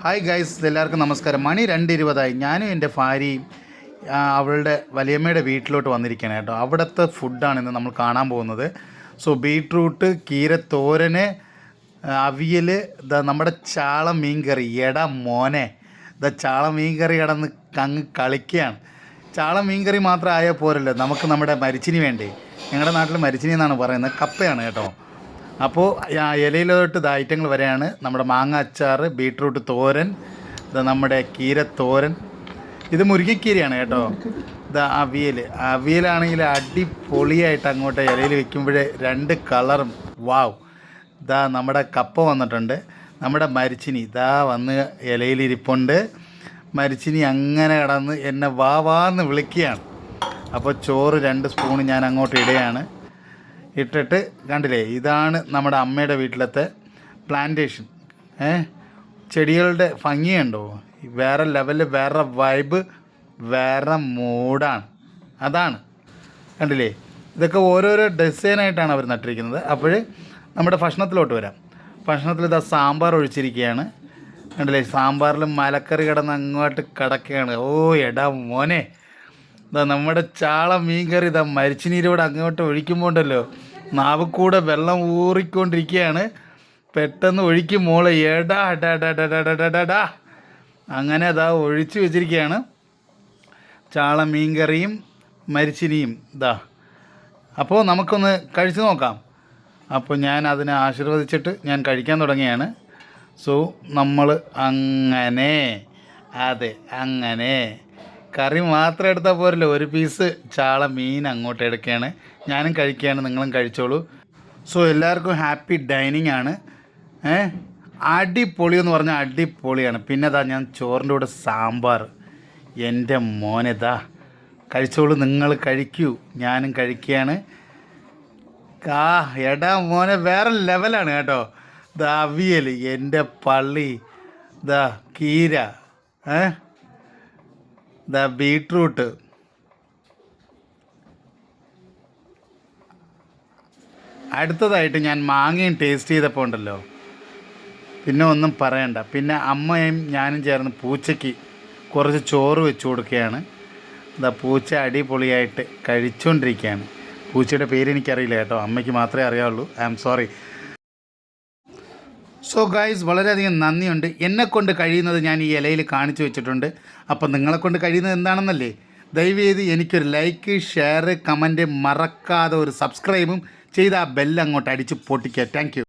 Hi guys, എല്ലാവർക്കും നമസ്കാരം. മണി 2:20 ഞാനും എൻ്റെ ഭാര്യയും അവളുടെ വലിയമ്മയുടെ വീട്ടിലോട്ട് വന്നിരിക്കുകയാണ് കേട്ടോ. അവിടുത്തെ ഫുഡാണ് ഇന്ന് നമ്മൾ കാണാൻ പോകുന്നത്. സോ ബീട്രൂട്ട്, കീരത്തോരന്, അവിയൽ, നമ്മുടെ ചാള മീൻകറി. എടാ മോനെ, ചാള മീൻകറി കിടന്ന് അങ്ങ് കളിക്കുകയാണ്. ചാള മീൻകറി മാത്രം ആയാൽ പോരല്ലോ, നമുക്ക് നമ്മുടെ മരിച്ചിനി വേണ്ടേ. ഞങ്ങളുടെ നാട്ടിൽ മരിച്ചിനി എന്നാണ് പറയുന്നത്, കപ്പയാണ് കേട്ടോ. അപ്പോൾ ഇലയിലോട്ട് ഐറ്റങ്ങൾ വരെയാണ്. നമ്മുടെ മാങ്ങ അച്ചാർ, ബീട്രൂട്ട് തോരൻ, നമ്മുടെ കീരത്തോരൻ, ഇത് മുരിങ്ങക്കീരയാണ് കേട്ടോ. അവിയലാണെങ്കിൽ അടിപൊളിയായിട്ട് അങ്ങോട്ട് ഇലയിൽ വെക്കുമ്പോഴേ രണ്ട് കളറും വാവ്. നമ്മുടെ കപ്പ വന്നിട്ടുണ്ട്. നമ്മുടെ മരിച്ചിനി വന്ന് ഇലയിലിരിപ്പുണ്ട്. മരിച്ചിനി അങ്ങനെ കിടന്ന് എന്നെ വാന്ന് വിളിക്കുകയാണ്. അപ്പോൾ ചോറ് 2 സ്പൂൺ ഞാൻ അങ്ങോട്ട് ഇടുകയാണ്. ഇട്ടിട്ട് കണ്ടില്ലേ, ഇതാണ് നമ്മുടെ അമ്മയുടെ വീട്ടിലത്തെ പ്ലാന്റേഷൻ. ചെടികളുടെ ഭംഗിയുണ്ടോ, വേറെ ലെവല്, വേറെ വൈബ്, വേറെ മൂഡാണ്. അതാണ് കണ്ടില്ലേ, ഇതൊക്കെ ഓരോരോ ഡിസൈനായിട്ടാണ് അവർ നട്ടിരിക്കുന്നത്. അപ്പോൾ നമ്മുടെ ഭക്ഷണത്തിലോട്ട് വരാം. ഭക്ഷണത്തിൽ സാമ്പാർ ഒഴിച്ചിരിക്കുകയാണ്. കണ്ടില്ലേ, സാമ്പാറിൽ മലക്കറി കിടന്ന് അങ്ങോട്ട് കിടക്കുകയാണ്. ഓ എടാ മോനെ, നമ്മുടെ ചാള മീൻകറി മരിച്ചിനീരോട് അങ്ങോട്ട് ഒഴിക്കുമ്പോൾ ഉണ്ടല്ലോ, നാവിക്കൂടെ വെള്ളം ഊറിക്കൊണ്ടിരിക്കുകയാണ്. പെട്ടെന്ന് ഒഴിക്കും മോളെ, എടാ അങ്ങനെ ഒഴിച്ച് വെച്ചിരിക്കുകയാണ്. ചാള മീൻകറിയും മരിച്ചിനിയും അപ്പോൾ നമുക്കൊന്ന് കഴിച്ചു നോക്കാം. അപ്പോൾ ഞാൻ അതിനെ ആശീർവദിച്ചിട്ട് ഞാൻ കഴിക്കാൻ തുടങ്ങിയാണ്. സോ നമ്മൾ അങ്ങനെ കറി മാത്രം എടുത്താൽ പോരല്ലോ, ഒരു പീസ് ചാള മീൻ അങ്ങോട്ട് എടുക്കുകയാണ്. ഞാനും കഴിക്കുകയാണ്, നിങ്ങളും കഴിച്ചോളൂ. സോ എല്ലാവർക്കും ഹാപ്പി ഡൈനിങ് ആണ്. അടിപൊളി എന്ന് പറഞ്ഞാൽ അടിപൊളിയാണ്. പിന്നെ ഞാൻ ചോറിൻ്റെ കൂടെ സാമ്പാർ. എൻ്റെ മോനെ കഴിച്ചോളൂ, നിങ്ങൾ കഴിക്കൂ, ഞാനും കഴിക്കുകയാണ്. എടാ മോനെ, വേറെ ലെവലാണ് കേട്ടോ. അവിയൽ, എൻ്റെ പള്ളി, കീര, ബീട്രൂട്ട്, അടുത്തതായിട്ട് ഞാൻ മാങ്ങയും ടേസ്റ്റ് ചെയ്തപ്പോൾ ഉണ്ടല്ലോ, പിന്നെ ഒന്നും പറയണ്ട. പിന്നെ അമ്മയും ഞാനും ചേർന്ന് പൂച്ചയ്ക്ക് കുറച്ച് ചോറ് വെച്ച് കൊടുക്കുകയാണ്. പൂച്ച അടിപൊളിയായിട്ട് കഴിച്ചുകൊണ്ടിരിക്കുകയാണ്. പൂച്ചയുടെ പേര് എനിക്കറിയില്ല കേട്ടോ, അമ്മയ്ക്ക് മാത്രമേ അറിയാവുള്ളൂ. I am sorry. So guys, വളരെയധികം നന്ദിയുണ്ട്. എന്നെക്കൊണ്ട് കഴിയുന്നത് ഞാൻ ഈ ഇലയിൽ കാണിച്ചു വെച്ചിട്ടുണ്ട്. അപ്പം നിങ്ങളെക്കൊണ്ട് കഴിയുന്നത് എന്താണെന്നല്ലേ, ദയവേത് എനിക്കൊരു ലൈക്ക്, ഷെയർ, കമൻറ്റ്, മറക്കാതെ ഒരു സബ്സ്ക്രൈബും ചെയ്ത് ആ ബെല്ല് അങ്ങോട്ട് അടിച്ച് പൊട്ടിക്കുക. Thank U.